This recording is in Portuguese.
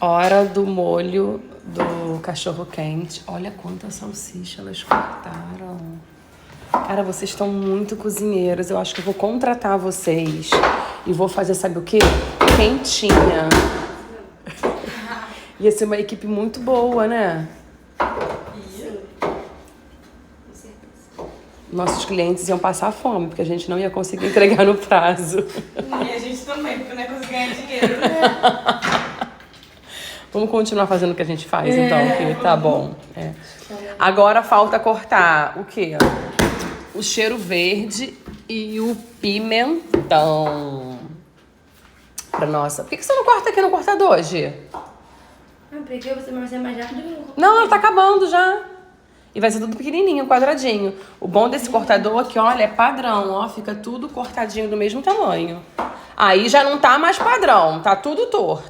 Hora do molho do cachorro quente. Olha quanta salsicha elas cortaram. Cara, vocês estão muito cozinheiros. Eu acho que eu vou contratar vocês e vou fazer, sabe o quê? Quentinha. Ia ser uma equipe muito boa, né? Nossos clientes iam passar fome, porque a gente não ia conseguir entregar no prazo. E a gente também, porque não ia conseguir ganhar dinheiro. Vamos continuar fazendo o que a gente faz, então, que tá bom. É. Agora falta cortar o quê? O cheiro verde e o pimentão. Pra nossa. Por que você não corta aqui no cortador hoje? Porque você vai ser mais rápido. Não, ela tá acabando já. E vai ser tudo pequenininho, quadradinho. O bom desse cortador aqui, olha, é padrão, ó. Fica tudo cortadinho do mesmo tamanho. Aí já não tá mais padrão, tá tudo torto.